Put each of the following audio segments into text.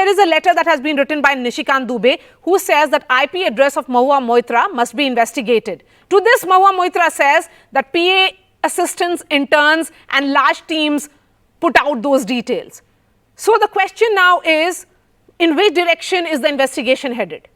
there is a letter that has been written by Nishikant Dubey, who says that IP address of Mahua Moitra must be investigated. To this, Mahua Moitra says that PA assistants, interns and large teams put out those details. So the question now is, in which direction is the investigation headed?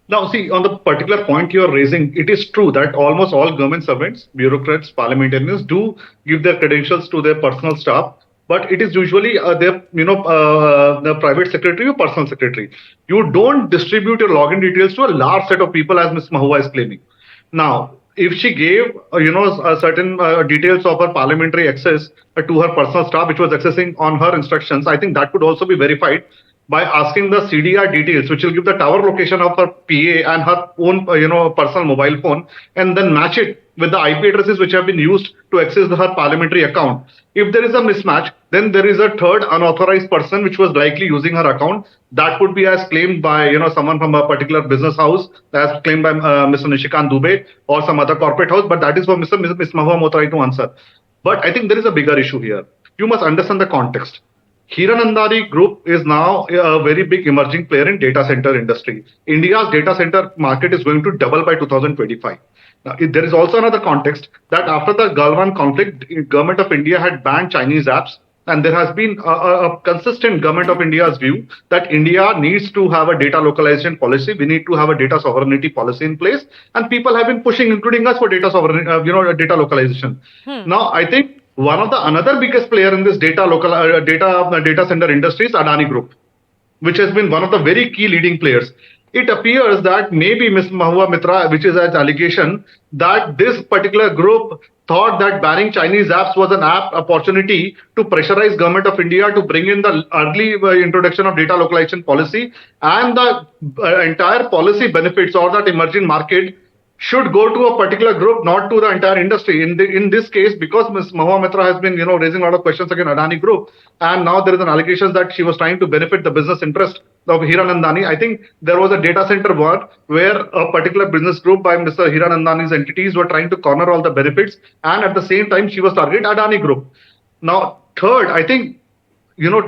Now, see, on the particular point you are raising, it is true that almost all government servants, bureaucrats, parliamentarians do give their credentials to their personal staff, but it is usually the private secretary or personal secretary. You don't distribute your login details to a large set of people, as Ms. Mahua is claiming. Now, if she gave, certain details of her parliamentary access to her personal staff, which was accessing on her instructions, I think that could also be verified by asking the CDR details, which will give the tower location of her PA and her own, personal mobile phone, and then match it with the IP addresses which have been used to access her parliamentary account. If there is a mismatch, then there is a third unauthorized person which was likely using her account. That could be as claimed by, someone from a particular business house, as claimed by Mr. Nishikant Dubey or some other corporate house. But that is for Ms. Mahua Moitra to answer. But I think there is a bigger issue here. You must understand the context. Hiranandani Group is now a very big emerging player in data center industry. India's data center market is going to double by 2025. Now, there is also another context that after the Galwan conflict, government of India had banned Chinese apps, and there has been a consistent government of India's view that India needs to have a data localization policy. We need to have a data sovereignty policy in place, and people have been pushing, including us, for data sovereignty, data localization. Now, I think one of the another biggest player in this data center industry is Adani Group, which has been one of the very key leading players. It appears that maybe Ms. Mahua Moitra, which is an allegation, that this particular group thought that banning Chinese apps was an apt opportunity to pressurize government of India to bring in the early introduction of data localization policy, and the entire policy benefits or that emerging market should go to a particular group, not to the entire industry. In this case, because Ms. Mahua Moitra has been, raising a lot of questions against Adani Group, and now there is an allegation that she was trying to benefit the business interest of Hiranandani. I think there was a data center war where a particular business group by Mr. Hiranandani's entities were trying to corner all the benefits, and at the same time, she was targeting Adani Group. Now, third, I think,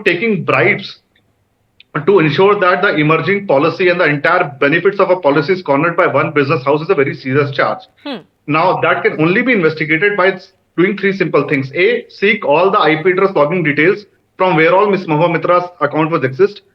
taking bribes to ensure that the emerging policy and the entire benefits of a policy is cornered by one business house is a very serious charge. Now, that can only be investigated by doing three simple things. A, seek all the IP address logging details from where all Ms. Mahua Moitra's account was accessed.